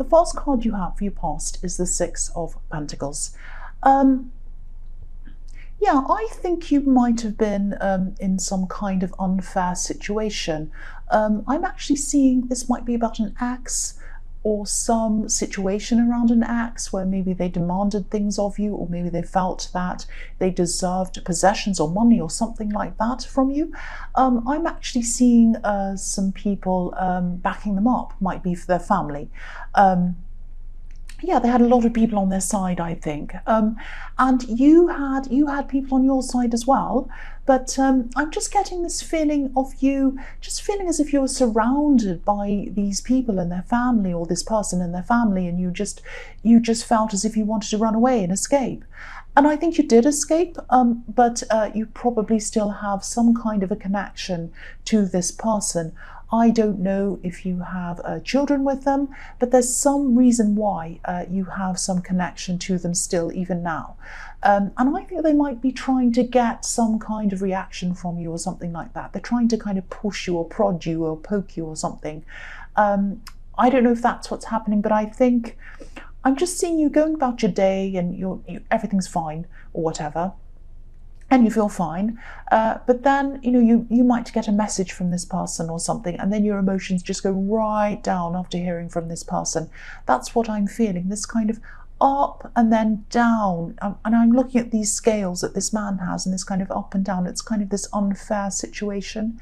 the first card you have for your past is the Six of Pentacles. Yeah, I think you might have been in some kind of unfair situation. I'm actually seeing this might be about an ex or some situation around an ex where maybe they demanded things of you, or maybe they felt that they deserved possessions or money or something like that from you. I'm actually seeing some people backing them up, might be for their family. Yeah, they had a lot of people on their side, I think, and you had people on your side as well. But I'm just getting this feeling of you, just feeling as if you were surrounded by these people and their family, or this person and their family, and you just felt as if you wanted to run away and escape. And I think you did escape, but you probably still have some kind of a connection to this person. I don't know if you have children with them, but there's some reason why you have some connection to them still, even now. And I think they might be trying to get some kind of reaction from you or something like that. They're trying to kind of push you or prod you or poke you or something. I don't know if that's what's happening, but I think I'm just seeing you going about your day and everything's fine or whatever, and you feel fine, but then you might get a message from this person or something, and then your emotions just go right down after hearing from this person. That's what I'm feeling, this kind of up and then down, and I'm looking at these scales that this man has, and this kind of up and down. It's kind of this unfair situation,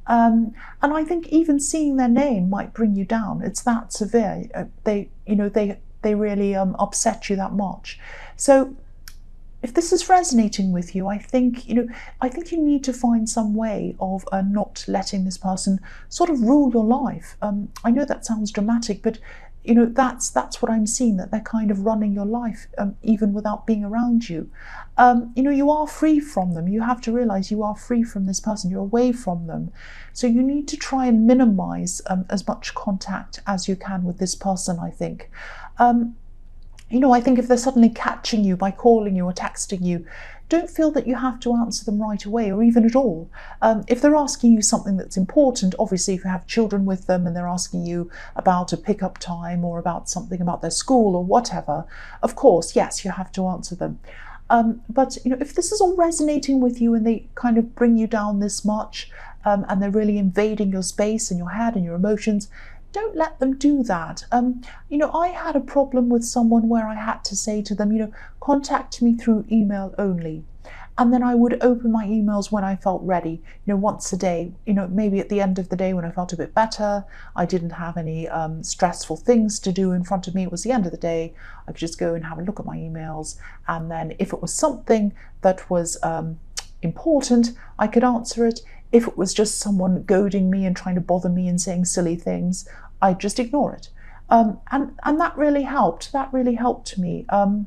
and I think even seeing their name might bring you down. It's that severe. They really upset you that much. So if this is resonating with you, I think you need to find some way of not letting this person sort of rule your life. I know that sounds dramatic, but that's what I'm seeing, that they're kind of running your life, even without being around you. You are free from them. You have to realize you are free from this person. You're away from them. So you need to try and minimize as much contact as you can with this person, I think. I think if they're suddenly catching you by calling you or texting you, don't feel that you have to answer them right away or even at all. If they're asking you something that's important, obviously if you have children with them and they're asking you about a pickup time or about something about their school or whatever, of course, yes, you have to answer them. But if this is all resonating with you and they kind of bring you down this much, and they're really invading your space and your head and your emotions, don't let them do that. I had a problem with someone where I had to say to them, contact me through email only. And then I would open my emails when I felt ready, once a day, maybe at the end of the day when I felt a bit better, I didn't have any stressful things to do in front of me. It was the end of the day. I could just go and have a look at my emails. And then if it was something that was important, I could answer it. If it was just someone goading me and trying to bother me and saying silly things, I'd just ignore it. And that really helped. That really helped me. I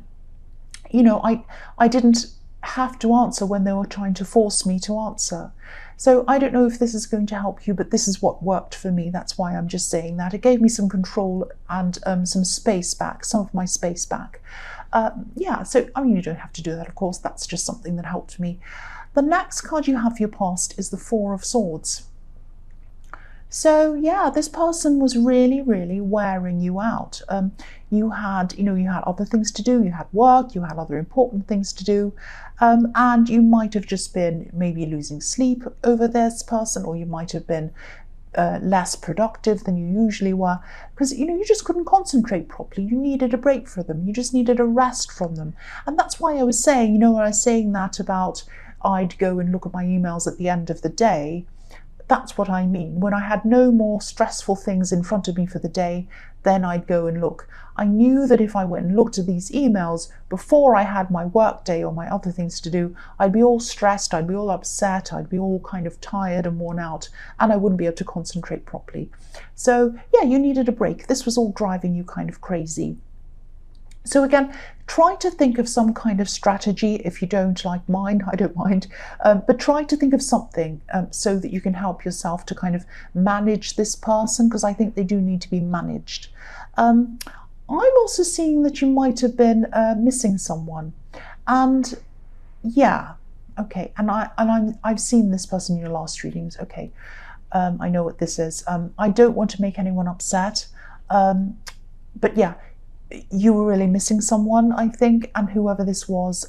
didn't have to answer when they were trying to force me to answer. So I don't know if this is going to help you, but this is what worked for me. That's why I'm just saying that. It gave me some control and some space back, some of my space back. Yeah, so you don't have to do that, of course. That's just something that helped me. The next card you have for your past is the Four of Swords. So yeah, this person was really, really wearing you out. You had other things to do. You had work. You had other important things to do, and you might have just been maybe losing sleep over this person, or you might have been less productive than you usually were, because you just couldn't concentrate properly. You needed a break from them. You just needed a rest from them, and that's why I was saying, when I was saying that about I'd go and look at my emails at the end of the day. That's what I mean. When I had no more stressful things in front of me for the day, then I'd go and look. I knew that if I went and looked at these emails before I had my work day or my other things to do, I'd be all stressed, I'd be all upset, I'd be all kind of tired and worn out, and I wouldn't be able to concentrate properly. So yeah, you needed a break. This was all driving you kind of crazy. So again, try to think of some kind of strategy. If you don't like mine, I don't mind, but try to think of something so that you can help yourself to kind of manage this person, because I think they do need to be managed. I'm also seeing that you might have been missing someone, and yeah, okay, and I've seen this person in your last readings. Okay, I know what this is. I don't want to make anyone upset. but yeah, you were really missing someone, I think, and whoever this was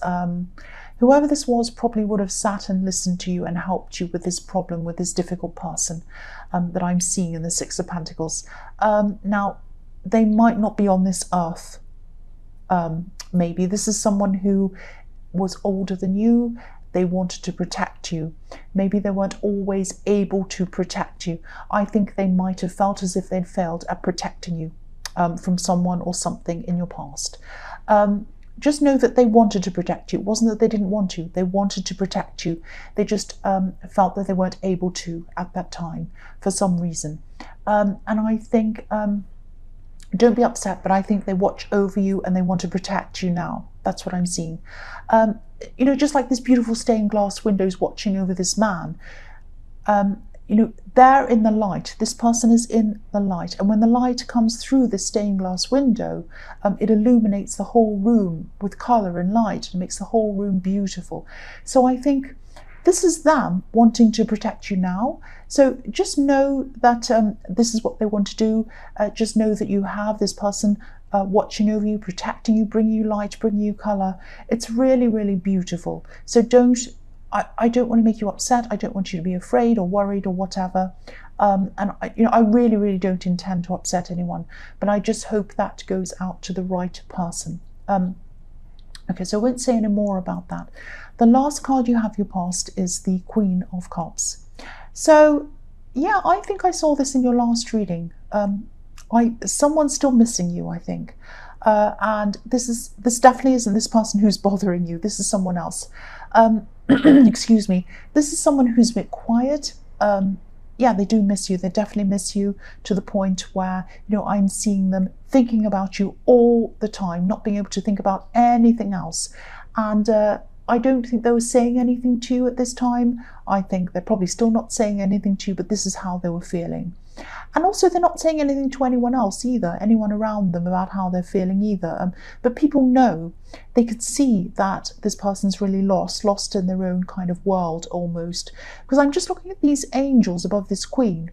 probably would have sat and listened to you and helped you with this problem, with this difficult person that I'm seeing in the Six of Pentacles. Now, they might not be on this earth. Maybe this is someone who was older than you. They wanted to protect you. Maybe they weren't always able to protect you. I think they might have felt as if they'd failed at protecting you from someone or something in your past. Just know that they wanted to protect you. It wasn't that they didn't want to. They wanted to protect you. They just felt that they weren't able to at that time for some reason. And I think, don't be upset, but I think they watch over you and they want to protect you now. That's what I'm seeing. You know, just like this beautiful stained glass windows watching over this man. You know, they're in the light. This person is in the light. And when the light comes through the stained glass window, it illuminates the whole room with colour and light and makes the whole room beautiful. So I think this is them wanting to protect you now. So just know that this is what they want to do. Just know that you have this person watching over you, protecting you, bringing you light, bringing you colour. It's really, really beautiful. So I don't want to make you upset. I don't want you to be afraid or worried or whatever. And I really, really don't intend to upset anyone. But I just hope that goes out to the right person. Okay, so I won't say any more about that. The last card you have your past is the Queen of Cups. So yeah, I think I saw this in your last reading. Someone's still missing you, I think. And this definitely isn't this person who's bothering you. This is someone else. Excuse me. This is someone who's a bit quiet. Yeah, they do miss you. They definitely miss you to the point where, you know, I'm seeing them thinking about you all the time, not being able to think about anything else. And I don't think they were saying anything to you at this time. I think they're probably still not saying anything to you, but this is how they were feeling. And also they're not saying anything to anyone else either, anyone around them about how they're feeling either. But people know, they could see that this person's really lost in their own kind of world almost. Because I'm just looking at these angels above this queen.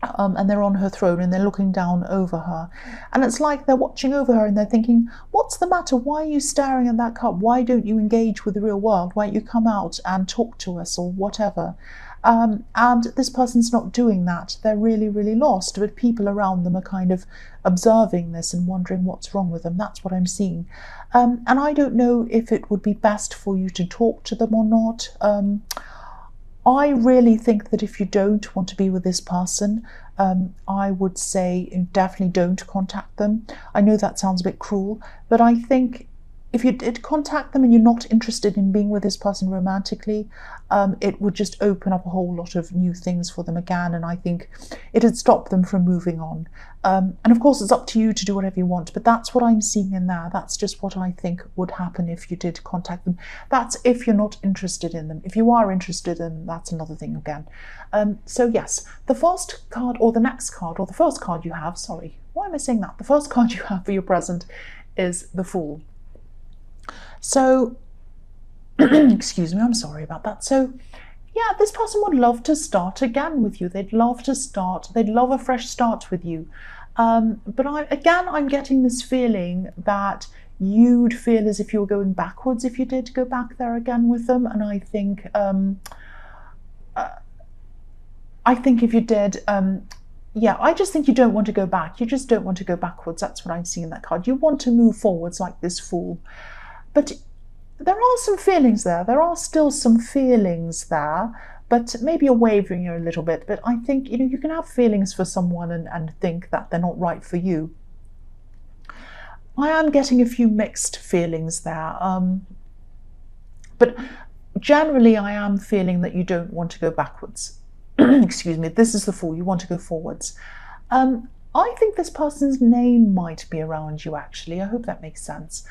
And they're on her throne and they're looking down over her. And it's like they're watching over her and they're thinking, what's the matter? Why are you staring at that cup? Why don't you engage with the real world? Why don't you come out and talk to us or whatever? And this person's not doing that. They're really, really lost. But people around them are kind of observing this and wondering what's wrong with them. That's what I'm seeing. And I don't know if it would be best for you to talk to them or not. I really think that if you don't want to be with this person, I would say definitely don't contact them. I know that sounds a bit cruel, but I think if you did contact them and you're not interested in being with this person romantically, it would just open up a whole lot of new things for them again, and I think it'd stop them from moving on. And of course, it's up to you to do whatever you want, but that's what I'm seeing in there. That's just what I think would happen if you did contact them. That's if you're not interested in them. If you are interested, then that's another thing again. So yes, the first card, or the next card, or the first card you have, sorry, why am I saying that? The first card you have for your present is the Fool. So, excuse me, I'm sorry about that. So, yeah, this person would love to start again with you. They'd love to start. They'd love a fresh start with you. But I'm getting this feeling that you'd feel as if you were going backwards if you did go back there again with them. And I think if you did, yeah, I just think you don't want to go back. You just don't want to go backwards. That's what I'm seeing in that card. You want to move forwards like this Fool. But there are some feelings there. There are still some feelings there, but maybe you're wavering a little bit. But I think, you know, you can have feelings for someone and think that they're not right for you. I am getting a few mixed feelings there. But generally, I am feeling that you don't want to go backwards. Excuse me, this is the Fool. You want to go forwards. I think this person's name might be around you, actually. I hope that makes sense.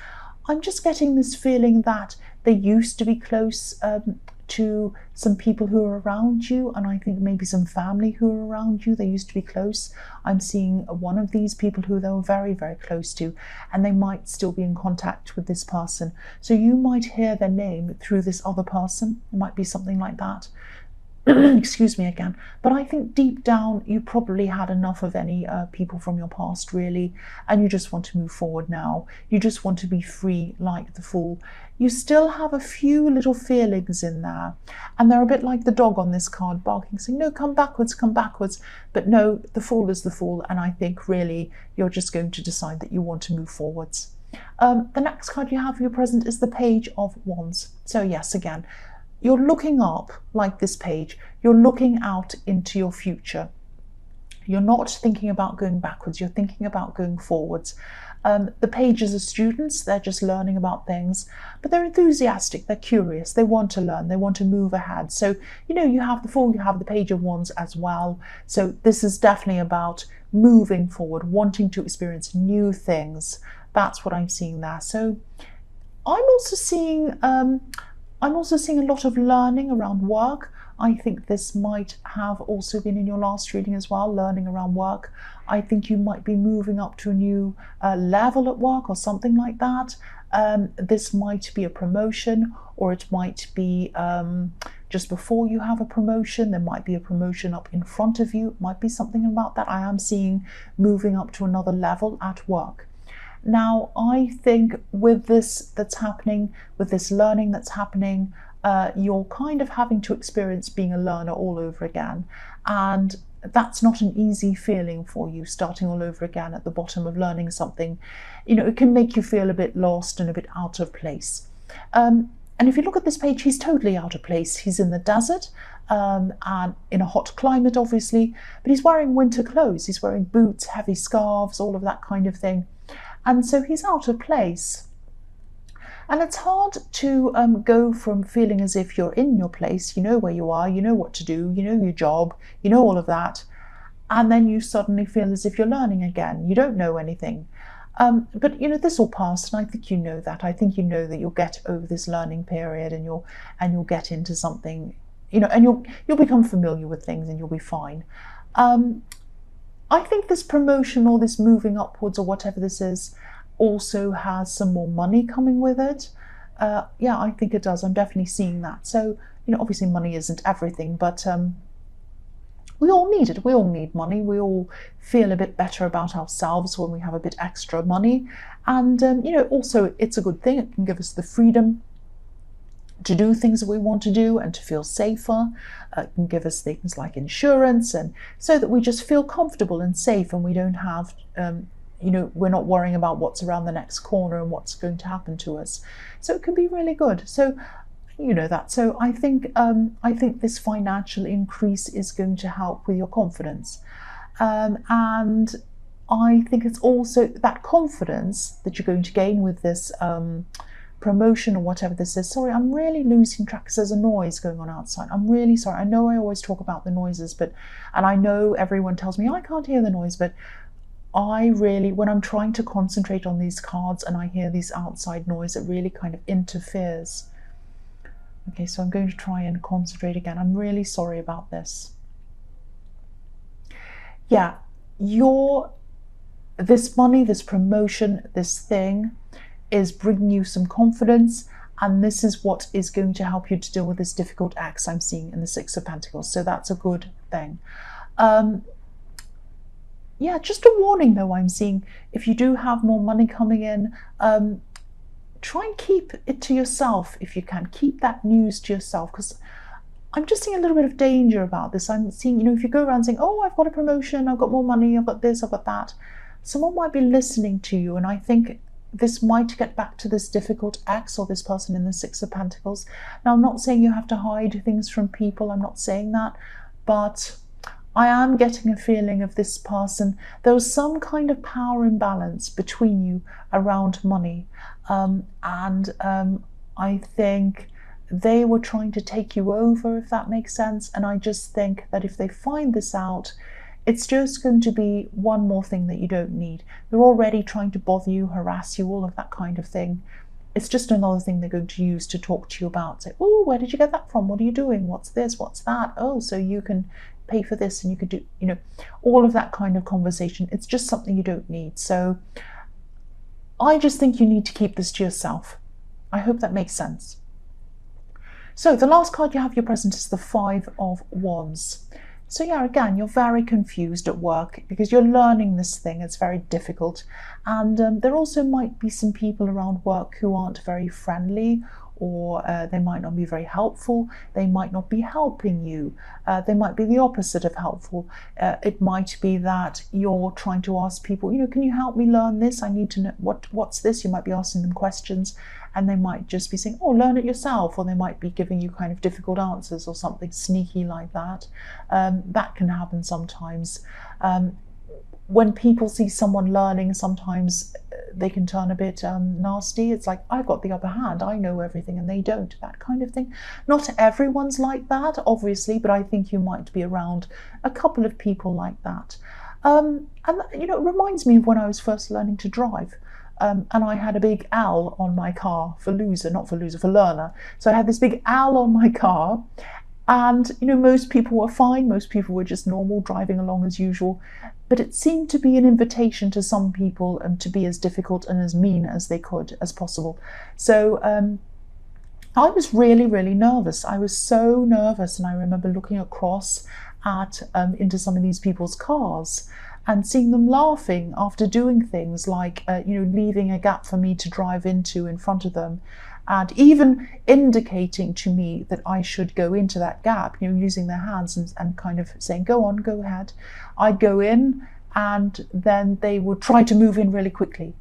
I'm just getting this feeling that they used to be close to some people who are around you, and I think maybe some family who are around you. They used to be close. I'm seeing one of these people who they were very, very close to, and they might still be in contact with this person. So you might hear their name through this other person. It might be something like that. excuse me again, but I think deep down you probably had enough of any people from your past, really, and you just want to move forward now. You just want to be free like the Fool. You still have a few little feelings in there, and they're a bit like the dog on this card, barking, saying, no, come backwards, come backwards. But no, the Fool is the Fool, and I think really you're just going to decide that you want to move forwards. The next card you have for your present is the Page of Wands. So yes, again, you're looking up like this page. You're looking out into your future. You're not thinking about going backwards. You're thinking about going forwards. The pages are students. They're just learning about things, but they're enthusiastic. They're curious. They want to learn. They want to move ahead. So, you know, you have the Fool, you have the Page of Wands as well. So this is definitely about moving forward, wanting to experience new things. That's what I'm seeing there. So I'm also seeing a lot of learning around work. I think this might have also been in your last reading as well, learning around work. I think you might be moving up to a new level at work or something like that. This might be a promotion, or it might be just before you have a promotion. There might be a promotion up in front of you. It might be something about that. I am seeing moving up to another level at work. Now, I think with this that's happening, with this learning that's happening, you're kind of having to experience being a learner all over again. And that's not an easy feeling for you, starting all over again at the bottom of learning something. You know, it can make you feel a bit lost and a bit out of place. And if you look at this page, he's totally out of place. He's in the desert and in a hot climate, obviously, but he's wearing winter clothes. He's wearing boots, heavy scarves, all of that kind of thing. And so he's out of place. And it's hard to go from feeling as if you're in your place, you know where you are, you know what to do, you know your job, you know all of that, and then you suddenly feel as if you're learning again. You don't know anything. But you know, this will pass, and I think you know that. I think you know that you'll get over this learning period, and you'll get into something, you know, and you'll become familiar with things, and you'll be fine. I think this promotion or this moving upwards or whatever this is also has some more money coming with it. Yeah, I think it does. I'm definitely seeing that. So, you know, obviously money isn't everything, but we all need it. We all need money. We all feel a bit better about ourselves when we have a bit extra money. And, you know, also it's a good thing. It can give us the freedom to do things that we want to do and to feel safer. It can give us things like insurance, and so that we just feel comfortable and safe, and we don't have, you know, we're not worrying about what's around the next corner and what's going to happen to us. So it can be really good. So, you know that. So I think this financial increase is going to help with your confidence, and I think it's also that confidence that you're going to gain with this promotion or whatever this is. Sorry, I'm really losing track because there's a noise going on outside. I'm really sorry. I know I always talk about the noises, and I know everyone tells me I can't hear the noise, but I really, when I'm trying to concentrate on these cards and I hear these outside noise, it really kind of interferes. Okay, so I'm going to try and concentrate again. I'm really sorry about this. Yeah, this money, this promotion, this thing is bringing you some confidence, and this is what is going to help you to deal with this difficult ex I'm seeing in the Six of Pentacles. So that's a good thing. Yeah, just a warning though, I'm seeing if you do have more money coming in, try and keep it to yourself if you can. Keep that news to yourself, because I'm just seeing a little bit of danger about this. I'm seeing, you know, if you go around saying, oh, I've got a promotion, I've got more money, I've got this, I've got that, someone might be listening to you, and I think this might get back to this difficult ex or this person in the Six of Pentacles. Now, I'm not saying you have to hide things from people, I'm not saying that, but I am getting a feeling of this person. There was some kind of power imbalance between you around money, and I think they were trying to take you over, if that makes sense. And I just think that if they find this out, it's just going to be one more thing that you don't need. They're already trying to bother you, harass you, all of that kind of thing. It's just another thing they're going to use to talk to you about. Say, oh, where did you get that from? What are you doing? What's this? What's that? Oh, so you can pay for this and you could do, you know, all of that kind of conversation. It's just something you don't need. So I just think you need to keep this to yourself. I hope that makes sense. So the last card you have your present is the Five of Wands. So yeah, again, you're very confused at work because you're learning this thing. It's very difficult. And there also might be some people around work who aren't very friendly, or they might not be very helpful. They might not be helping you. They might be the opposite of helpful. It might be that you're trying to ask people, can you help me learn this? I need to know what's this? You might be asking them questions, and they might just be saying, oh, learn it yourself, or they might be giving you kind of difficult answers or something sneaky like that. That can happen sometimes. When people see someone learning, sometimes they can turn a bit nasty. It's like, I've got the upper hand, I know everything and they don't, that kind of thing. Not everyone's like that, obviously, but I think you might be around a couple of people like that. And it reminds me of when I was first learning to drive. And I had a big L on my car for learner. So I had this big L on my car, and most people were fine. Most people were just normal, driving along as usual. But it seemed to be an invitation to some people to be as difficult and as mean as they could, as possible. So I was really, really nervous. I was so nervous, and I remember looking across at into some of these people's cars and seeing them laughing after doing things like, leaving a gap for me to drive into in front of them, and even indicating to me that I should go into that gap, using their hands and kind of saying, go on, go ahead. I'd go in, and then they would try to move in really quickly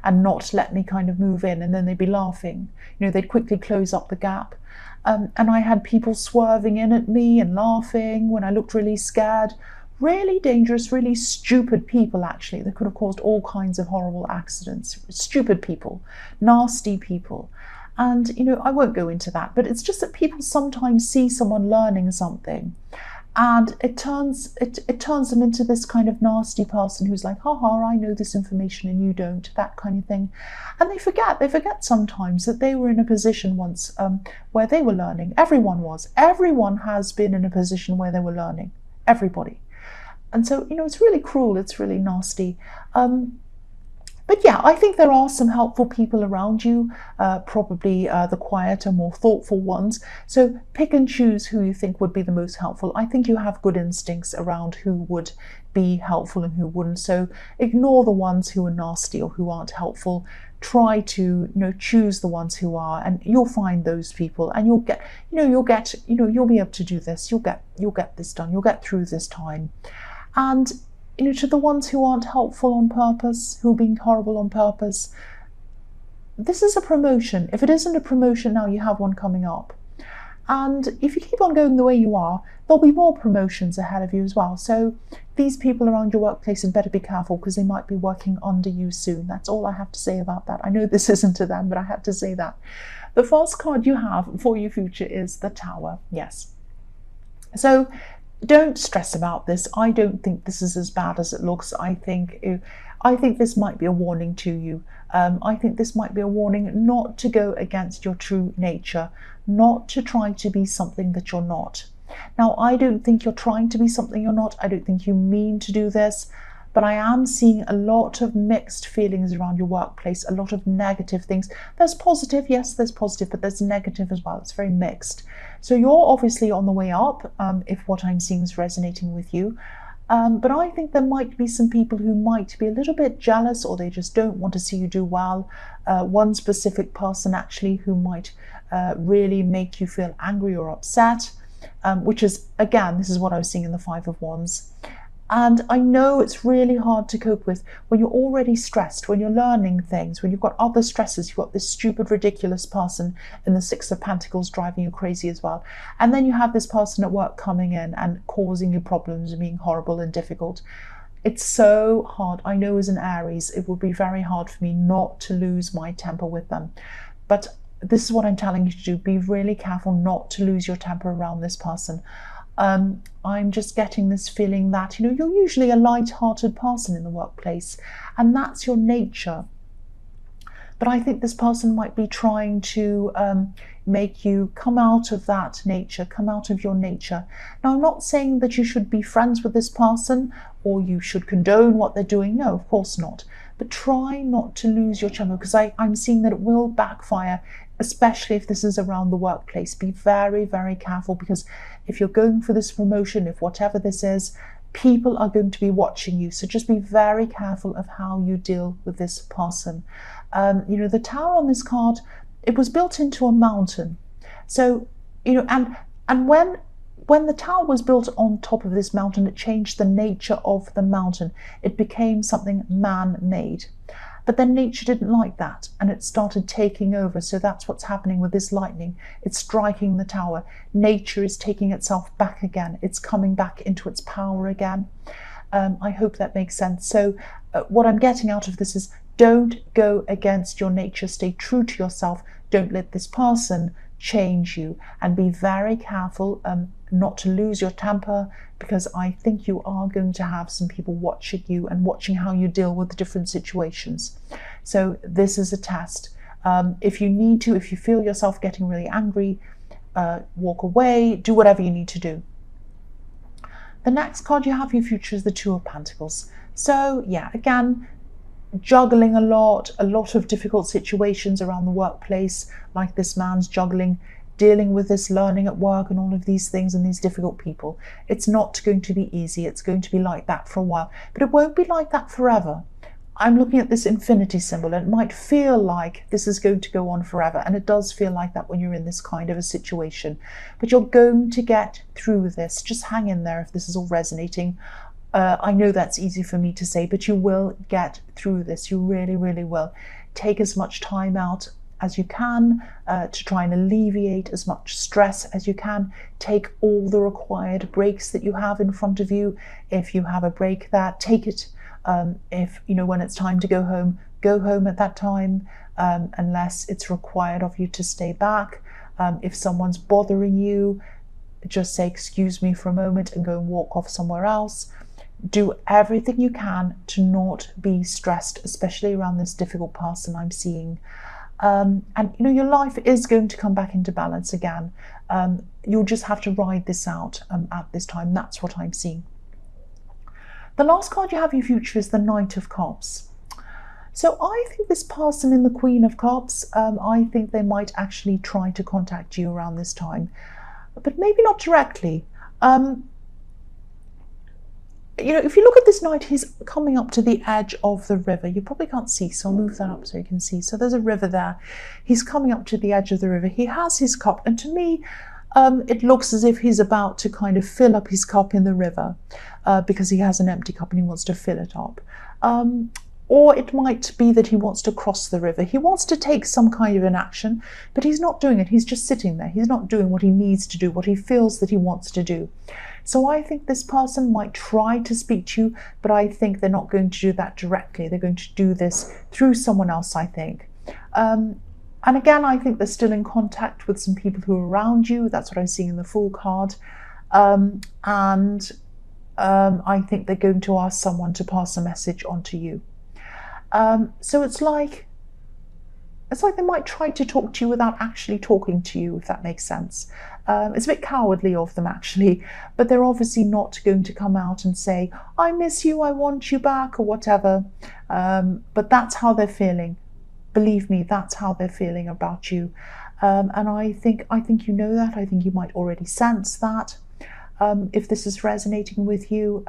and not let me kind of move in, and then they'd be laughing. They'd quickly close up the gap. And I had people swerving in at me and laughing when I looked really scared. Really dangerous, really stupid people, actually, that could have caused all kinds of horrible accidents. Stupid people, nasty people. And, I won't go into that, but it's just that people sometimes see someone learning something, and it turns them into this kind of nasty person who's like, haha, I know this information and you don't, that kind of thing. And they forget sometimes that they were in a position once where they were learning. Everyone has been in a position where they were learning, everybody. And so, it's really cruel, it's really nasty. But yeah, I think there are some helpful people around you, probably the quieter, more thoughtful ones. So pick and choose who you think would be the most helpful. I think you have good instincts around who would be helpful and who wouldn't. So ignore the ones who are nasty or who aren't helpful. Try to, choose the ones who are, and you'll find those people, and you'll be able to do this. You'll get this done. You'll get through this time. And to the ones who aren't helpful on purpose, who are being horrible on purpose, this is a promotion. If it isn't a promotion now, you have one coming up. And if you keep on going the way you are, there'll be more promotions ahead of you as well. So these people around your workplace had better be careful, because they might be working under you soon. That's all I have to say about that. I know this isn't to them, but I had to say that. The first card you have for your future is the Tower. Yes. So don't stress about this. I don't think this is as bad as it looks. I think this might be a warning to you. I think this might be a warning not to go against your true nature, not to try to be something that you're not. Now, I don't think you're trying to be something you're not. I don't think you mean to do this. But I am seeing a lot of mixed feelings around your workplace, a lot of negative things. There's positive, yes, there's positive, but there's negative as well. It's very mixed. So you're obviously on the way up, if what I'm seeing is resonating with you. But I think there might be some people who might be a little bit jealous, or they just don't want to see you do well. One specific person actually who might really make you feel angry or upset, which is, again, this is what I was seeing in the Five of Wands. And I know it's really hard to cope with when you're already stressed, when you're learning things, when you've got other stresses, you've got this stupid, ridiculous person in the Six of Pentacles driving you crazy as well. And then you have this person at work coming in and causing you problems and being horrible and difficult. It's so hard. I know as an Aries, it would be very hard for me not to lose my temper with them. But this is what I'm telling you to do. Be really careful not to lose your temper around this person. I'm just getting this feeling that, you're usually a light-hearted person in the workplace, and that's your nature. But I think this person might be trying to make you come out of that nature, come out of your nature. Now, I'm not saying that you should be friends with this person or you should condone what they're doing. No, of course not. But try not to lose your temper, because I'm seeing that it will backfire especially if this is around the workplace. Be very, very careful, because if you're going for this promotion, if whatever this is, people are going to be watching you. So just be very careful of how you deal with this person. The tower on this card, it was built into a mountain. So, and when the tower was built on top of this mountain, it changed the nature of the mountain. It became something man-made. But then nature didn't like that, and it started taking over. So that's what's happening with this lightning. It's striking the tower. Nature is taking itself back again. It's coming back into its power again. I hope that makes sense. So what I'm getting out of this is, don't go against your nature. Stay true to yourself. Don't let this person change you, and be very careful not to lose your temper, because I think you are going to have some people watching you and watching how you deal with different situations. So this is a test. If you need to, if you feel yourself getting really angry, walk away, do whatever you need to do. The next card you have for your future is the Two of Pentacles. So yeah, again, juggling a lot of difficult situations around the workplace, like this man's juggling, dealing with this learning at work and all of these things and these difficult people. It's not going to be easy. It's going to be like that for a while, but it won't be like that forever. I'm looking at this infinity symbol, and it might feel like this is going to go on forever, and it does feel like that when you're in this kind of a situation, but you're going to get through this. Just hang in there if this is all resonating. I know that's easy for me to say, but you will get through this. You really, really will. Take as much time out as you can to try and alleviate as much stress as you can. Take all the required breaks that you have in front of you. If you have a break there, take it. If when it's time to go home at that time, unless it's required of you to stay back. If someone's bothering you, just say, excuse me for a moment, and go and walk off somewhere else. Do everything you can to not be stressed, especially around this difficult person I'm seeing. And your life is going to come back into balance again. You'll just have to ride this out at this time. That's what I'm seeing. The last card you have in your future is the Knight of Cups. So I think this person in the Queen of Cups, I think they might actually try to contact you around this time, but maybe not directly. If you look at this knight, he's coming up to the edge of the river. You probably can't see, so I'll move that up so you can see. So there's a river there. He's coming up to the edge of the river. He has his cup, and to me, it looks as if he's about to kind of fill up his cup in the river because he has an empty cup and he wants to fill it up. Or it might be that he wants to cross the river. He wants to take some kind of an action, but he's not doing it. He's just sitting there. He's not doing what he needs to do, what he feels that he wants to do. So I think this person might try to speak to you, but I think they're not going to do that directly. They're going to do this through someone else, I think. And again, I think they're still in contact with some people who are around you. That's what I'm seeing in the Fool card. I think they're going to ask someone to pass a message on to you. So it's like they might try to talk to you without actually talking to you, if that makes sense. It's a bit cowardly of them, actually, but they're obviously not going to come out and say, I miss you, I want you back, or whatever. But that's how they're feeling. Believe me, that's how they're feeling about you. And I think you know that. I think you might already sense that. If this is resonating with you,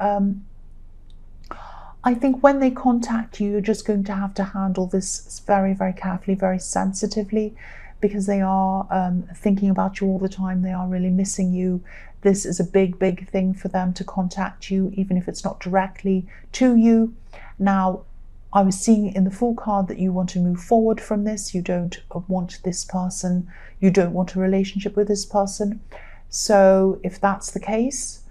I think when they contact you, you're just going to have to handle this very, very carefully, very sensitively, because they are thinking about you all the time. They are really missing you. This is a big, big thing for them to contact you, even if it's not directly to you. Now, I was seeing in the Fool card that you want to move forward from this. You don't want this person. You don't want a relationship with this person. So if that's the case,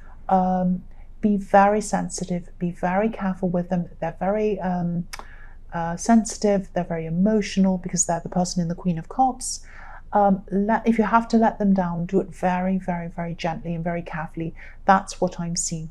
be very sensitive, be very careful with them. They're very sensitive, they're very emotional, because they're the person in the Queen of Cups. If you have to let them down, do it very, very, very gently and very carefully. That's what I'm seeing.